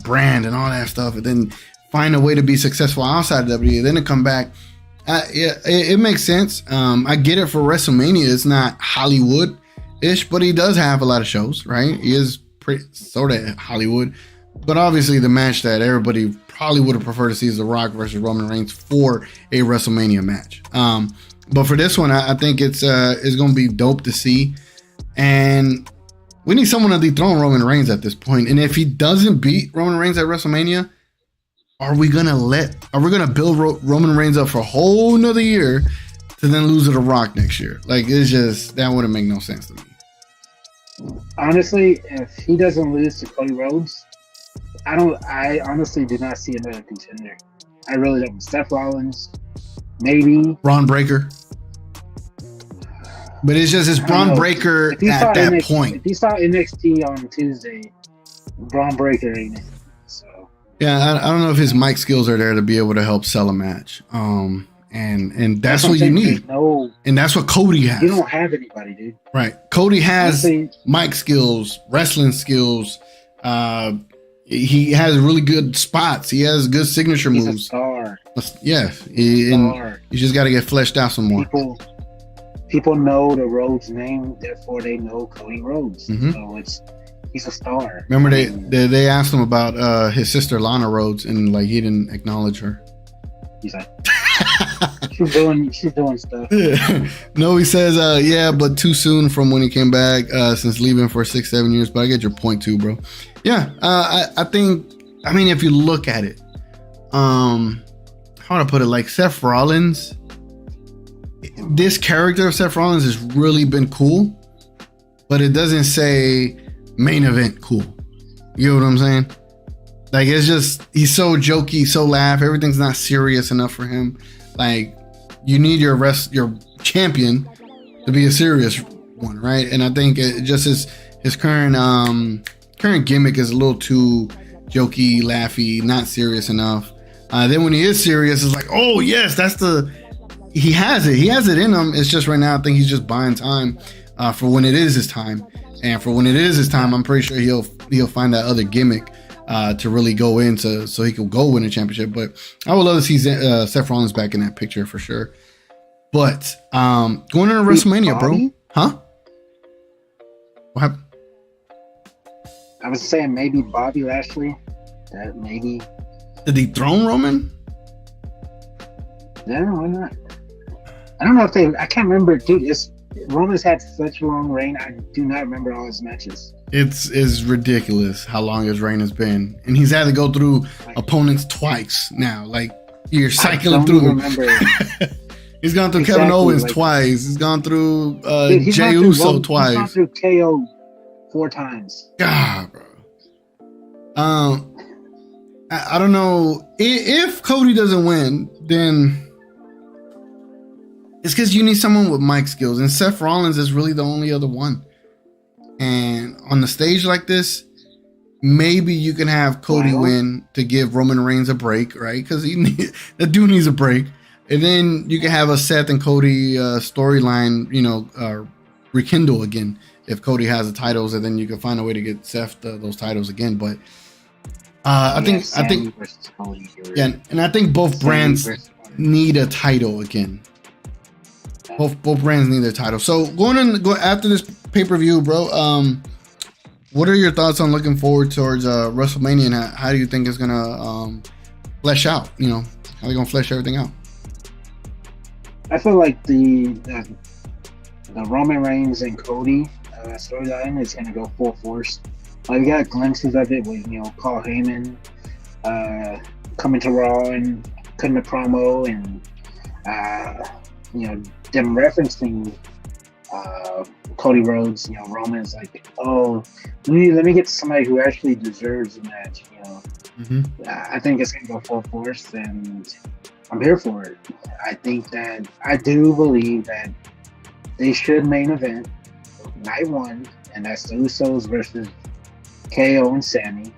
brand and all that stuff, and then find a way to be successful outside of WWE, then to come back, it makes sense. I get it for WrestleMania. It's not Hollywood-ish, but he does have a lot of shows, right? He is pretty sort of Hollywood. But obviously the match that everybody probably would have preferred to see is The Rock versus Roman Reigns for a WrestleMania match. But for this one, I think it's going to be dope to see. And we need someone to dethrone Roman Reigns at this point. And if he doesn't beat Roman Reigns at WrestleMania, are we gonna build Roman Reigns up for a whole nother year to then lose to The Rock next year? Like, it's just, that wouldn't make no sense to me. Honestly, if he doesn't lose to Cody Rhodes, I honestly do not see another contender. I really don't. Seth Rollins, maybe Braun Breaker. But it's Braun Breaker at that point. If you saw NXT on Tuesday, Braun Breaker ain't it. Yeah, I don't know if his mic skills are there to be able to help sell a match. And that's what you need. And that's what Cody has. You don't have anybody, dude. Right. Cody has mic skills, wrestling skills. He has really good spots. He has good signature moves. He's a star. Yes. You just got to get fleshed out some more. People know the Rhodes name, therefore they know Cody Rhodes. Mm-hmm. So he's a star. Remember they asked him about his sister Lana Rhodes, and like he didn't acknowledge her. He's like, she's doing stuff. Yeah. No, he says, yeah, but too soon from when he came back since leaving for 6-7 years. But I get your point too, bro. Yeah, I think, I mean, if you look at it, how would I put it? Like Seth Rollins, this character of Seth Rollins has really been cool, but it doesn't say main event cool. You know what I'm saying? Like, it's just, he's so jokey, so laugh. Everything's not serious enough for him. Like, you need your champion to be a serious one, right? And I think it just his current gimmick is a little too jokey, laughy, not serious enough. Then when he is serious, it's like, oh yes, he has it in him. It's just right now, I think he's just buying time for when it is his time. And for when it is his time, I'm pretty sure he'll find that other gimmick to really go into, so he could go win a championship. But I would love to see Seth Rollins back in that picture for sure. But going into WrestleMania, bro, huh? What happened? I was saying maybe Bobby Lashley. That maybe. Did he dethrone Roman? Yeah, why not? I don't know if I can't remember, dude. Roman's had such a long reign. I do not remember all his matches. It's ridiculous how long his reign has been, and he's had to go through opponents twice now. Like, you're cycling through. Remember. He's gone through Kevin Owens twice. He's gone through Jey Uso twice. He's gone through KO 4 times. God, bro. I don't know if Cody doesn't win, then it's because you need someone with mic skills, and Seth Rollins is really the only other one. And on the stage like this, maybe you can have Cody win to give Roman Reigns a break, right? Because the dude needs a break. And then you can have a Seth and Cody storyline, rekindle again if Cody has the titles, and then you can find a way to get Seth those titles again. But I think, and I think both brands need a title again. Both brands need their title. So go after this pay-per-view, bro. What are your thoughts on looking forward towards WrestleMania, and how do you think it's gonna flesh out? You know, how they gonna flesh everything out? I feel like the Roman Reigns and Cody storyline is gonna go full force. We got glimpses of it with Paul Heyman coming to Raw and cutting a promo, and them referencing Cody Rhodes. Roman's like, oh, let me get to somebody who actually deserves a match. I think it's gonna go full force, and I'm here for it. I do believe that they should main event night one, and that's the Usos versus KO and Sami.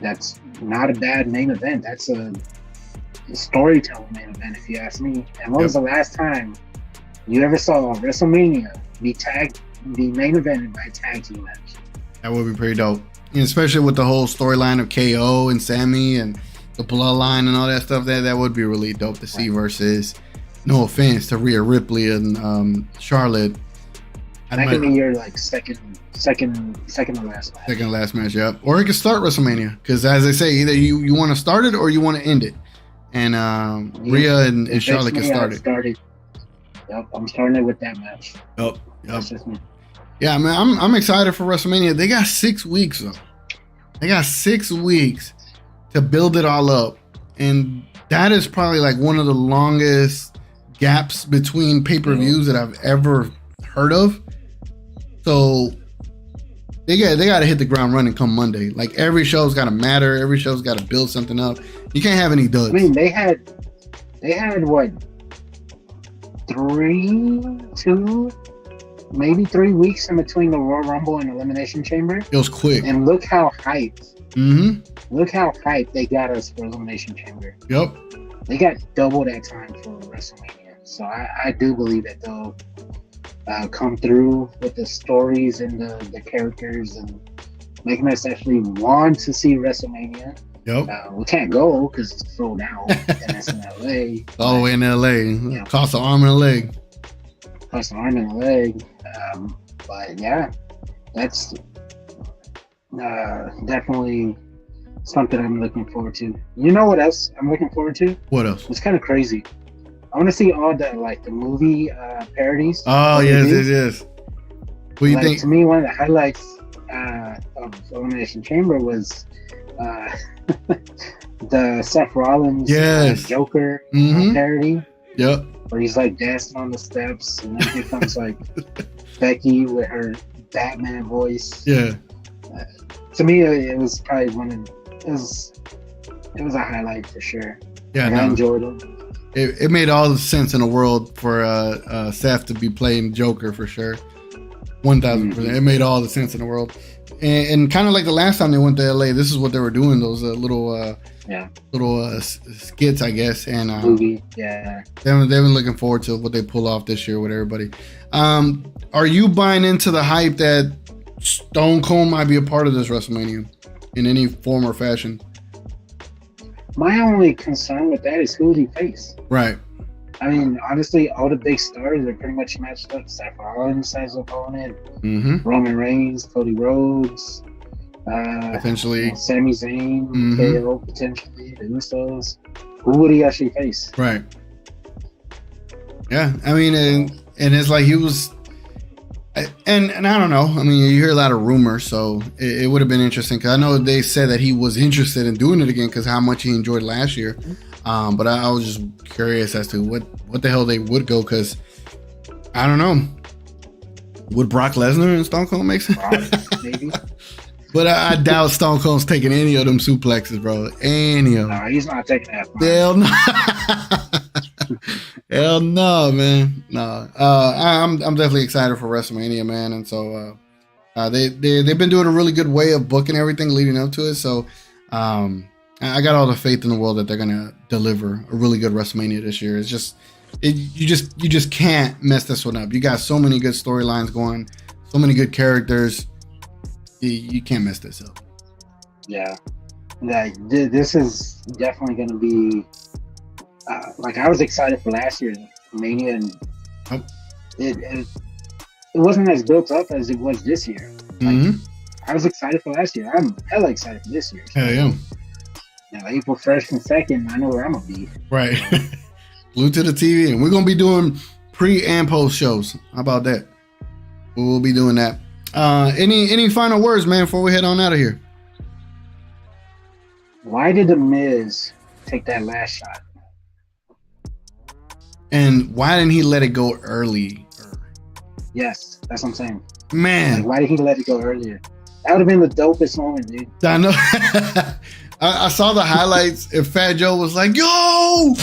That's not a bad main event. That's a storytelling main event, if you ask me. And when was the last time you ever saw WrestleMania be main evented by a tag team match? That would be pretty dope, and especially with the whole storyline of KO and Sami and the bloodline and all that stuff. That would be really dope to see. Versus, no offense to Rhea Ripley and Charlotte. That could be your second to last match. Second to last match, yeah. Or it could start WrestleMania, because as they say, either you want to start it or you want to end it. And Rhea and Charlotte can start it. Yep, I'm starting it with that match. Yep. That's just me. Yeah, man, I'm excited for WrestleMania. They got 6 weeks though. They got 6 weeks to build it all up, and that is probably like one of the longest gaps between pay-per-views that I've ever heard of. So they got to hit the ground running come Monday. Like, every show's got to matter. Every show's got to build something up. You can't have any duds. I mean, they had what, 3 weeks in between the Royal Rumble and Elimination Chamber. It was quick. And look how hyped. Mm-hmm. Look how hyped they got us for Elimination Chamber. Yep. They got double that time for WrestleMania. So I do believe that they'll come through with the stories and the characters and making us actually want to see WrestleMania. Yep. We can't go because it's sold out, and it's in LA. All the way in LA. Cost an arm and a leg. Cost an arm and a leg. But yeah, that's definitely something I'm looking forward to. You know what else I'm looking forward to? What else? It's kind of crazy. I want to see all the movie parodies. Oh, yes. What do you think? To me, one of the highlights of Elimination Chamber was the Seth Rollins Joker parody. Yep. Where he's dancing on the steps, and then here comes Becky with her Batman voice. Yeah. To me, it was probably it was a highlight for sure. Yeah, I enjoyed it. It made all the sense in the world for Seth to be playing Joker for sure. 1,000%. It made all the sense in the world. And kind of like the last time they went to LA, this is what they were doing, those little skits, I guess. And movie, yeah. They've been looking forward to what they pull off this year with everybody. Are you buying into the hype that Stone Cold might be a part of this WrestleMania in any form or fashion? My only concern with that is who he face. Right. I mean, honestly, all the big stars are pretty much matched up. Seth Rollins as opponent, Roman Reigns, Cody Rhodes, potentially Sami Zayn, KO, potentially the Usos. Who would he actually face? Right. Yeah, I mean, and it's like he was, and I don't know. I mean, you hear a lot of rumors, so it would have been interesting, because I know they said that he was interested in doing it again because how much he enjoyed last year. But I was just curious as to what the hell they would go, because I don't know. Would Brock Lesnar and Stone Cold make sense? Maybe. But I doubt Stone Cold's taking any of them suplexes, bro. Any of them. No, he's not taking that. Hell no. Hell no, man. No. I'm definitely excited for WrestleMania, man. And so they've been doing a really good way of booking everything leading up to it. So I got all the faith in the world that they're gonna deliver a really good WrestleMania this year. It's just you just can't mess this one up. You got so many good storylines going, so many good characters. You can't mess this up. Yeah. This is definitely going to be I was excited for last year's Mania, and it wasn't as built up as it was this year. Mm-hmm. I was excited for last year. I'm hella excited for this year. So, hell yeah. Now, April 1st and 2nd, I know where I'm gonna be. Right. Glued to the TV, and we're gonna be doing pre and post shows. How about that? We will be doing that. Any final words, man, before we head on out of here? Why did The Miz take that last shot? And why didn't he let it go early? Yes, that's what I'm saying. Man. Like, why did he let it go earlier? That would have been the dopest moment, dude. I know. I saw the highlights, and Fat Joe was like, yo!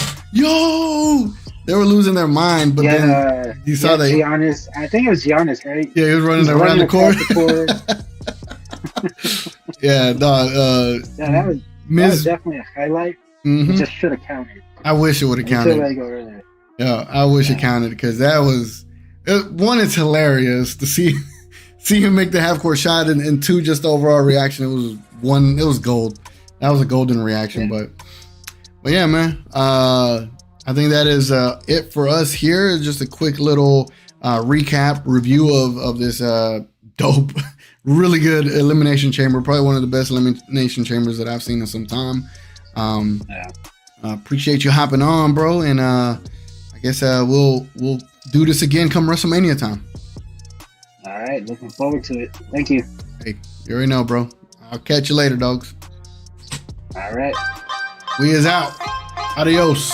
They were losing their mind, but then you saw that. Giannis, I think it was Giannis, right? Yeah, he was running around the court. Yeah, no. That was definitely a highlight. Mm-hmm. It just should have counted. I wish it would have counted. Let it go earlier. Yeah, I wish it counted because that was one. It's hilarious to see him make the half court shot, and two, just the overall reaction. It was one. It was gold. That was a golden reaction. But yeah, man. I think that is it for us here. Just a quick little recap review of this dope, really good Elimination Chamber. Probably one of the best Elimination Chambers that I've seen in some time. Appreciate you hopping on, bro. And I guess we'll do this again come WrestleMania time. All right, looking forward to it. Thank you. Hey, you already know, bro. I'll catch you later, dogs. All right. We is out. Adios.